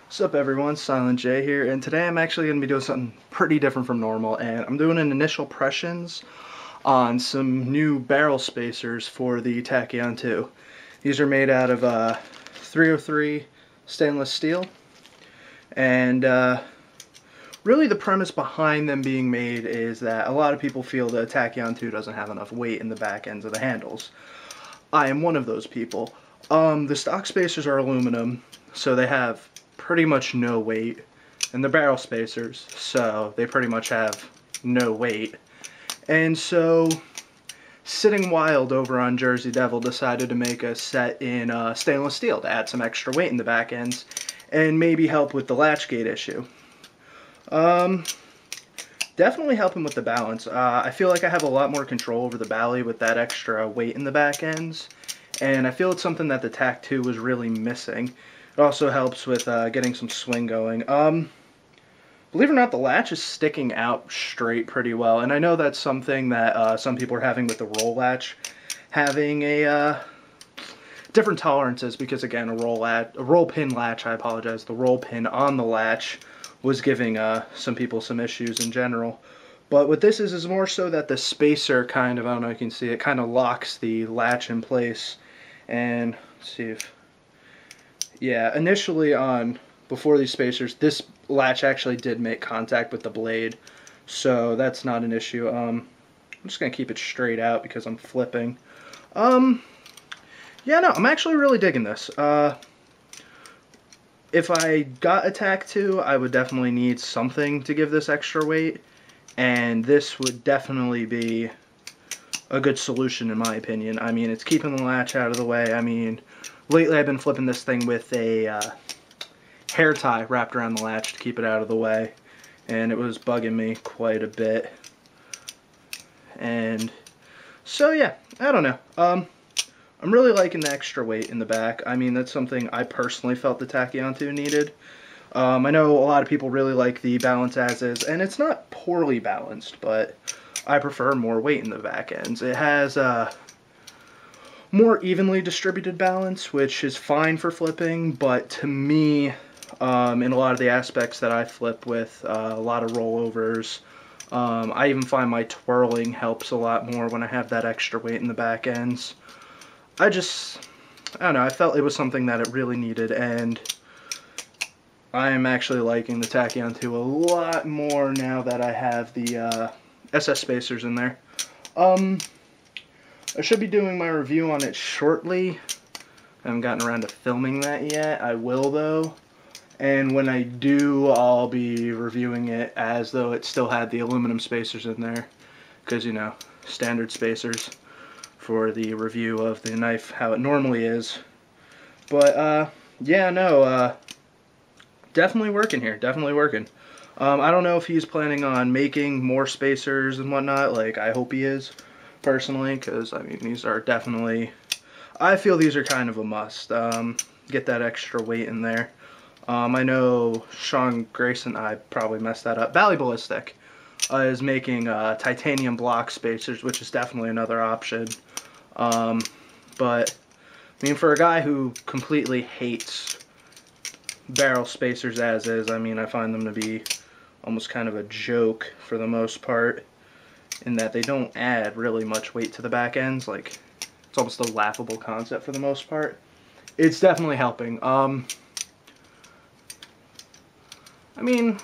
What's up everyone, Silent J here, and today I'm actually going to be doing something pretty different from normal, and I'm doing an initial impressions on some new barrel spacers for the Tachyon 2. These are made out of 303 stainless steel, and really the premise behind them being made is that a lot of people feel the Tachyon 2 doesn't have enough weight in the back ends of the handles. I am one of those people. The stock spacers are aluminum, so they have pretty much no weight, and the barrel spacers, so they pretty much have no weight. And so Sitting Wild over on Jersey Devil decided to make a set in stainless steel to add some extra weight in the back ends and maybe help with the latch gate issue. Definitely helping with the balance. I feel like I have a lot more control over the Bally with that extra weight in the back ends, and I feel it's something that the Tach 2 was really missing. It also helps with getting some swing going. Believe it or not, the latch is sticking out straight pretty well, and I know that's something that some people are having with the roll latch, having a different tolerances, because again, a roll pin latch, I apologize, the roll pin on the latch was giving some people some issues in general. But what this is more so that the spacer kind of, I don't know if you can see, it kind of locks the latch in place. And let's see if, yeah, initially before these spacers, this latch actually did make contact with the blade, so that's not an issue. I'm just gonna keep it straight out because I'm flipping. Yeah, no, I'm actually really digging this. If I got a Tach 2, I would definitely need something to give this extra weight, and this would definitely be a good solution in my opinion. I mean, it's keeping the latch out of the way. I mean, lately I've been flipping this thing with a hair tie wrapped around the latch to keep it out of the way, and it was bugging me quite a bit. And so yeah, I don't know. I'm really liking the extra weight in the back. I mean, that's something I personally felt the Tachyon 2 needed. I know a lot of people really like the balance as is, and it's not poorly balanced, but I prefer more weight in the back ends. It has a more evenly distributed balance, which is fine for flipping, but to me, in a lot of the aspects that I flip with, a lot of rollovers, I even find my twirling helps a lot more when I have that extra weight in the back ends. I don't know, I felt it was something that it really needed, and I am actually liking the Tachyon 2 a lot more now that I have the SS spacers in there. I should be doing my review on it shortly. I haven't gotten around to filming that yet. I will though. And when I do, I'll be reviewing it as though it still had the aluminum spacers in there. Because, you know, standard spacers for the review of the knife, how it normally is. But, yeah, no, definitely working here. Definitely working. I don't know if he's planning on making more spacers and whatnot. Like, I hope he is, personally, because, I mean, these are definitely, I feel these are kind of a must. Get that extra weight in there. I know Sean Grayson, I probably messed that up, Bally Ballistic, is making titanium block spacers, which is definitely another option. But, I mean, for a guy who completely hates barrel spacers as is, I mean, I find them to be almost kind of a joke for the most part, in that they don't add really much weight to the back ends. Like, it's almost a laughable concept for the most part. It's definitely helping. I mean,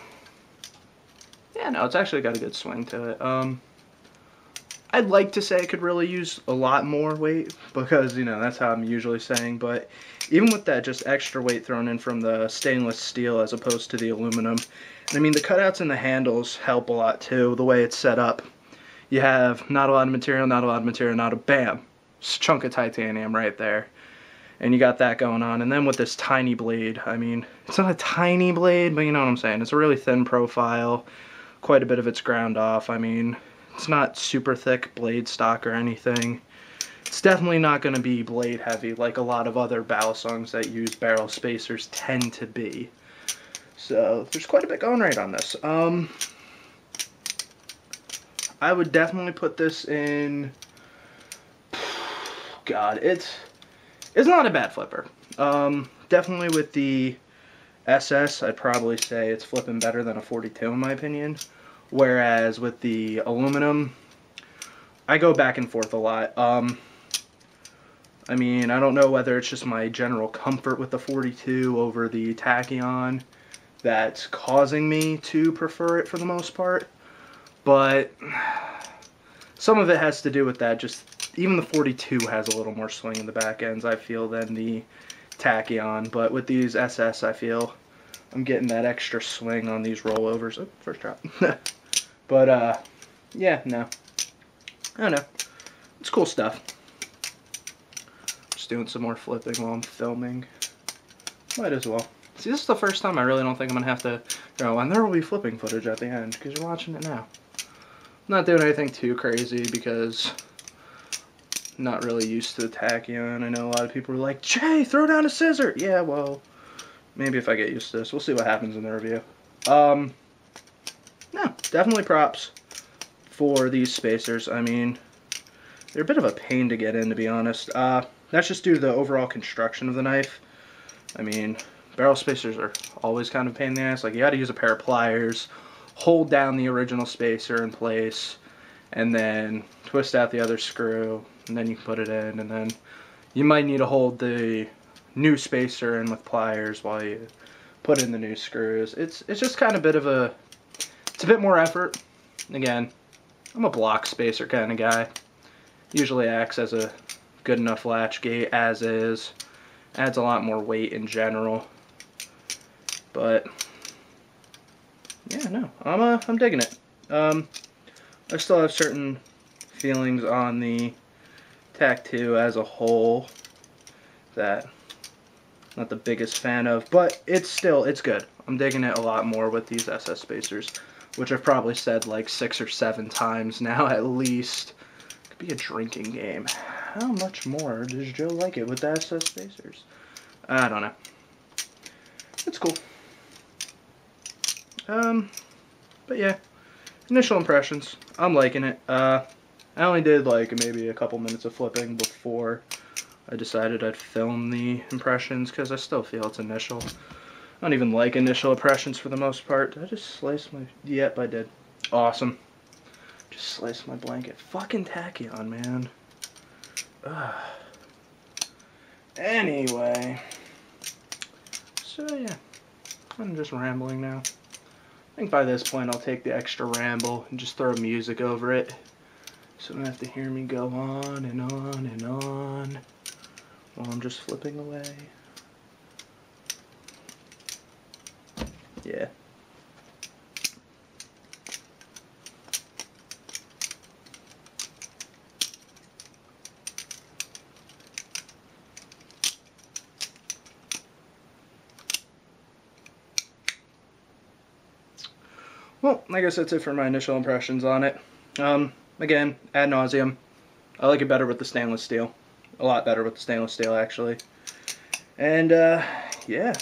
yeah, no, it's actually got a good swing to it. I'd like to say it could really use a lot more weight, because, you know, that's how I'm usually saying, but even with that just extra weight thrown in from the stainless steel as opposed to the aluminum, I mean, the cutouts in the handles help a lot too, the way it's set up. You have not a lot of material, not a lot of material, not a bam, chunk of titanium right there. And you got that going on. And then with this tiny blade, I mean, it's not a tiny blade, but you know what I'm saying. It's a really thin profile. Quite a bit of it's ground off. I mean, it's not super thick blade stock or anything. It's definitely not going to be blade heavy like a lot of other Balisongs that use barrel spacers tend to be. So there's quite a bit going right on this. I would definitely put this in, God, it's not a bad flipper. Definitely with the SS, I'd probably say it's flipping better than a 42 in my opinion. Whereas with the aluminum, I go back and forth a lot. I mean, I don't know whether it's just my general comfort with the 42 over the Tachyon that's causing me to prefer it for the most part. But some of it has to do with that. Just even the 42 has a little more swing in the back ends, I feel, than the Tachyon. But with these SS, I feel I'm getting that extra swing on these rollovers. Oh, first drop. But, yeah, no. I don't know. It's cool stuff. Just doing some more flipping while I'm filming. Might as well. See, this is the first time I really don't think I'm going to have to go, and there will be flipping footage at the end, because you're watching it now. I'm not doing anything too crazy, because I'm not really used to the Tachyon. I know a lot of people are like, Jay, throw down a scissor! Yeah, well, maybe if I get used to this. We'll see what happens in the review. No, definitely props for these spacers. I mean, they're a bit of a pain to get in, to be honest. That's just due to the overall construction of the knife. I mean, barrel spacers are always kind of a pain in the ass. Like, you gotta use a pair of pliers, hold down the original spacer in place, and then twist out the other screw, and then you can put it in, and then you might need to hold the new spacer in with pliers while you put in the new screws. It's just kind of a bit of a, it's a bit more effort. Again, I'm a block spacer kind of guy. Usually acts as a good enough latch gate as is. Adds a lot more weight in general. But yeah, no, I'm digging it. I still have certain feelings on the Tac 2 as a whole that I'm not the biggest fan of, but it's good. I'm digging it a lot more with these SS spacers, which I've probably said like 6 or 7 times now at least. Could be a drinking game. How much more does Joe like it with the SS spacers? I don't know. It's cool. But yeah, initial impressions. I'm liking it. I only did like maybe a couple minutes of flipping before I decided I'd film the impressions, because I still feel it's initial. I don't even like initial impressions for the most part. Did I just slice my... Yep, I did. Awesome. Just sliced my blanket. Fucking Tachyon, man. Ugh. Anyway. So yeah. I'm just rambling now. I think by this point I'll take the extra ramble and just throw music over it, so you don't have to hear me go on and on and on while I'm just flipping away. Yeah. Well, I guess that's it for my initial impressions on it. Again, ad nauseum. I like it better with the stainless steel. A lot better with the stainless steel, actually. And, yeah.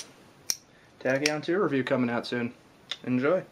Tachyon 2 review coming out soon. Enjoy.